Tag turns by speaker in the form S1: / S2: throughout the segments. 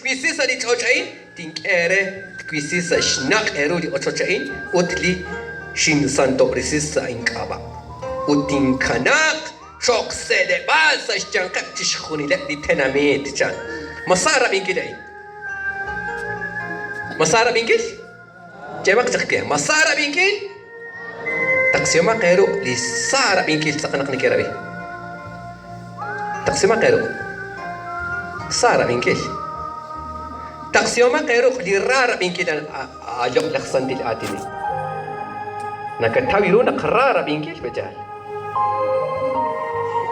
S1: كويسيسا لي تشوشين تنكيري كويسيسا شناق إيرولي أتشوشين أتلي شين سانتو بريسيسا إنكابا وتنكناق شوق سيدي باسا شجانقب تشخوني لأني تناميت جان مسارة بينكي مسارة بينكي جماق تخكي مسارة بينكي تقسيما قيرو لسارة بينكي تسقنقني كيرابي تقسيما قيرو سارة بينكي تقسيما قيرو لرارة بينكي لان أجوك لخصان دي الآتيني نكتاويرون قرارة بينكي بجال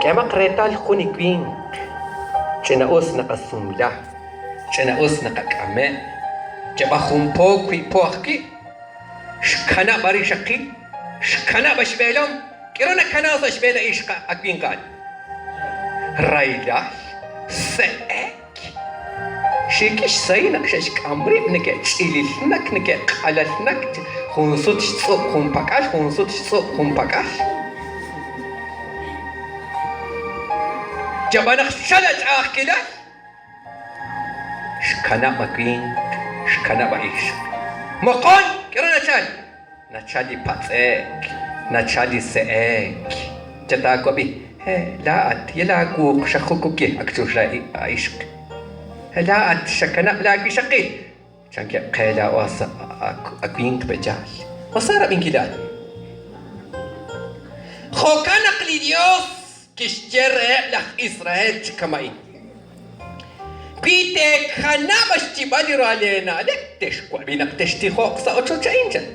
S1: كما قريتال خوني كوين جنا أوس نقسم لا جنا أوس نقكامي جبا خون بوكي بوكي شكنا باري شقي شكنا بشبيلهم كيرونا كناصة شبيلة إيش أكوين قال رايلا سأك شيكش سينك شيك أمري نك تشيلنك نك قلتنك خونسوت صوب خون بكاش خونسوت صوب خون بكاش جبانك شلت كده شكنا مكين شكنا بعيش مقال كيرونا تشال نتشالي باتسك نتشالي سأك جتاكو بي لا أت يلاقوك شخوكوكي أكتوش رأي عيشك لا أت شكنا لاقي شقي شانك قيلا واسا أكوينك بجال وصار من كده خو كان قليديوس كشجر لخ إسرائيل كماين كيتك خنا بشتبالي رالينا لك تشكوا بينك تشتي خوك سأوتشو تشينجا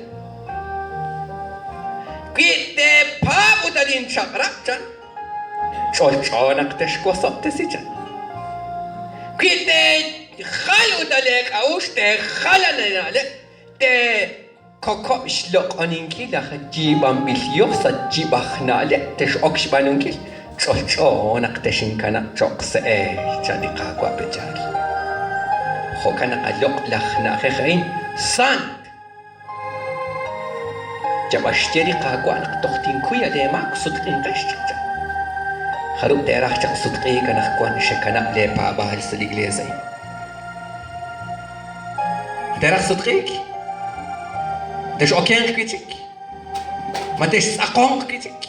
S1: كيتك بابو دالين شقرق شولشونك تشكو صبتسيجا كيتك خلو دالك أوش تخلنا لك كوكو شلوك أنينكي لخ جيبان بليوسا جيبخنا لك تشوكش بانونكي شولشونك تشنكنا شوكس جاني قاقوا بجال خو كان ألوك لخنا خيخين ساند جباشتري قاقوا نق تختين كويا ليماك صدقين قشتك خروب تيراخ جاك صدقي كان أخوان شكنا لي بابا هالسليق لي زي تيراخ صدقيك دش أوكينك كيتك ما دش ساقونك كيتك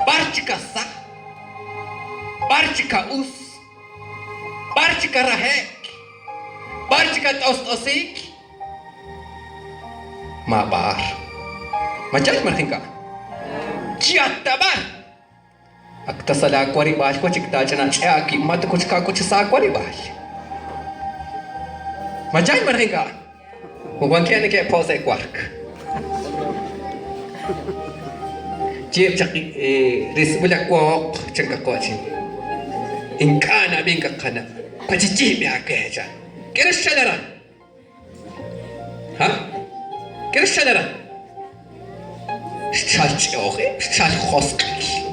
S1: بارتشكا صح بارتشكا أوس بارتشكا رهيك بارتشكا توستوسيك ما بار ما جاك مرخينكا جياتا بار أكتسل أكواري باش كوچك تاجنا شاكي ما تكوچكا كوچ ساكواري باش ما جاي مرهنگا وان كان كي بوزي كوارك جيب شقي ريسبلا كوق چنگا كوچي إن كان بينك قنا بجيب يا كيجا كيرش شلران ها كيرش شلران شال چوخي شال خوسقي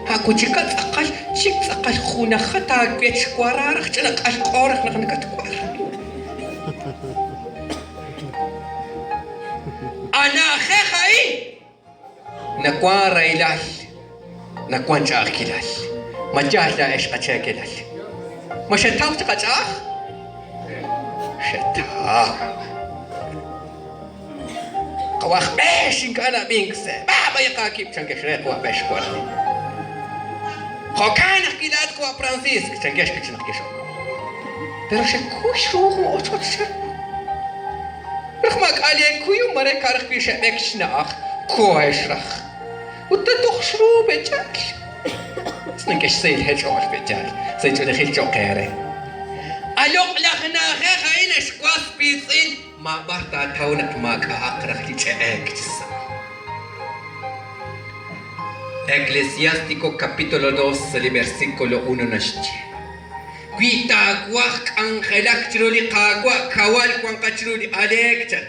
S1: هاكو جيكا تقال شيك تقال خونا خطا كيتش كوارارخ جنق أشقارخ نغنك تكوار أنا خيخي نكوان ريلال نكوان جاخ كلال ما جاه لا إيش قتشاكلال ما شتاو تقجاخ شتاو قواخ بيش إنك أنا بينكسي بابا يقاكي بشنك شريق وابيش كوارني خو كان قيلات كوا فرانسيسك تنجاش كتشنق كيشو pero se كوشو مو أتوتشر رغم قالي كويو مري كارخ بيش بكشناخ كويشرخ وتتخشرو بجاك سنكش سيل هجوش بجاك سيتو دخيل جو قيري ألوق لغنا خيخين شكواس بيصين ما بحتا تاونك ماك أقرخ لجاك جسا Eclesiástico capítulo 2, versículo 1 nashti. Quita guak angelak chiruli qagwa kawal kwan qachiruli alekcha.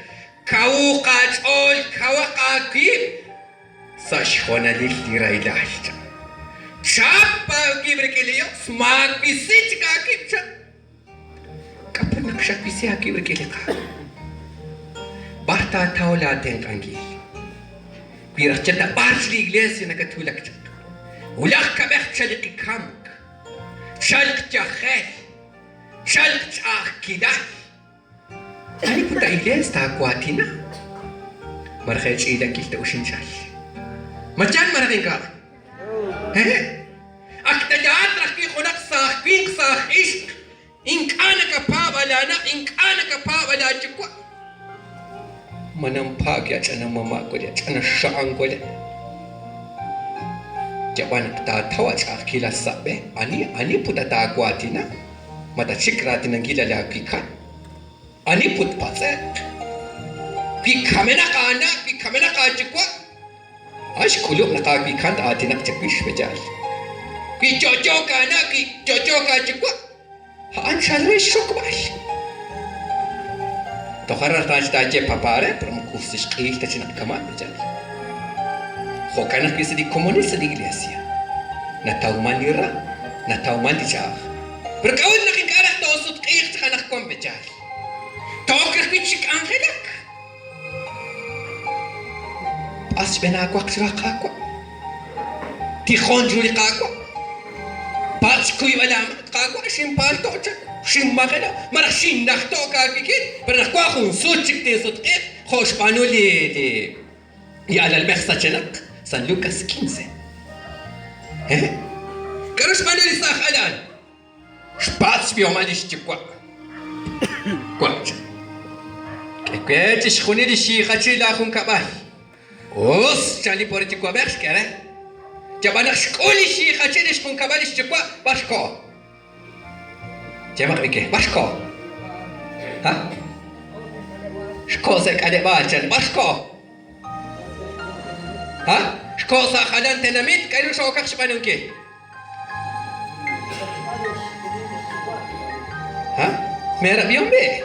S1: Kawu qachol kawaqaqib. Sashkhona lilirailahcha. Chapa kibrikiliyo smak bisit qaqibcha. Kapanak shakbisi kibrikilika. Barta taula tenqangi. كيرجعنا بارش لإجلاسي نكتولك جد ولك بخت شلقي كامك شلق جخال شلت كده أنا كنت إيجاز تاكواتينا مرخيش إيدا كيلتا وشين شال مجان مرخين كار أكتجات رخي خنق صاح بينك صاح إشك إنك أنا كبابا لانا إنك أنا كبابا لا جكوا منام باقي أنا ماما قولي أنا شعان قولي جوانك تاتوا شاخ كيلا سابه أني بودا تاكواتينا ماذا شكراتنا جيلا لاكيكا أني بود بازك في كامنا كانا في كامنا كاجكوا أش كلهم نكاك في كان آتينا تكبيش بجال في جوجو كانا في جوجو كاجكوا هان شالوي شوك باش تخرر تاج تاجي باباره برمكوسش قيل تجنا كمان بجال خو كان في سدي كومونيست دي إغليسيا نتاو مانيرا نتاو مانديجا بركاون لكن كاره توسط قيل تخنا كم بجال توكر بيتشك أنغلك أس بنا قاك سراقاكوا تيخون جولي قاكوا باتش كوي ولامات قاكوا شين بالتوجك شين مغلا مرا شين نختو كاكيكين برنخوا خون سوتشك تي صدقيت خوش بانو لي يالا المخصة جنك سان لوكاس 15 كروش بانو لي صاح الان شباتش بيوم عليش تكوا كواجا كيتش خوني لي شيخة لا خون كبال اوس جالي بورتي كوا بخش كره جبانك شكولي شيخة ليش خون كبالش تكوا باشكو جمع بيكي باشكو ها شكو زك ادي باجن باشكو ها شكو ساخدان تنميت كاينو شوكاك شبانونكي ها ميرا بيوم بيه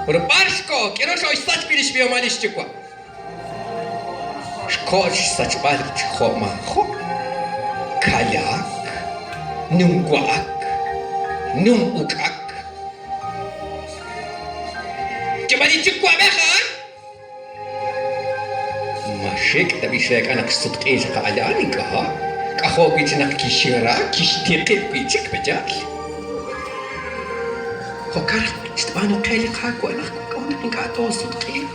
S1: ورباشكو كيرو شو يساج بيلش بيوم عليش تكوا شكوش ساج بالك تخو ما خو كالاك نمقواك نمقوكاك جبالي تكوا بخان ماشيك تبي شايك أنا كصدق إيش قاعداني كها كأخو بيجنك كيشيرا كيشتيقي بيجك بجال فكرت تبانو قيلي قاك وأنا كونك قاعدو صدقين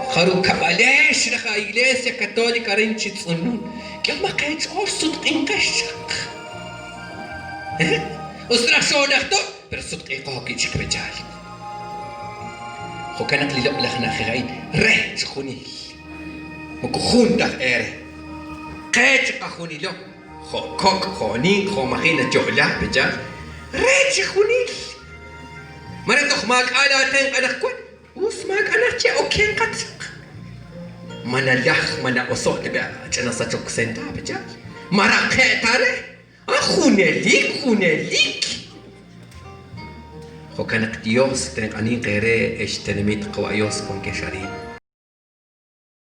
S1: خرو كباليش رخا إغليسيا كاثوليكا رينشي تصنون كما قاعد أو صدقين قشق أسرع شو نختو بر صدقي قاكي تشك بجال خو كانت لي لقلخنا خيغين ريه تخوني مكو خون تخ إيري قاعد قاخوني لو خو كوك خوني خو مخينا جولا بجال ريه تخوني مرة تخماك على تين أنا كون وسماك أنا تي أوكين قتك منا لخ منا أصوت بيا أنا ساتوك سنتا بجال مرة قتاره خونه ليك خو كانك ديوس تنقاني غيره إيش تنميت قوايوس كون كشارين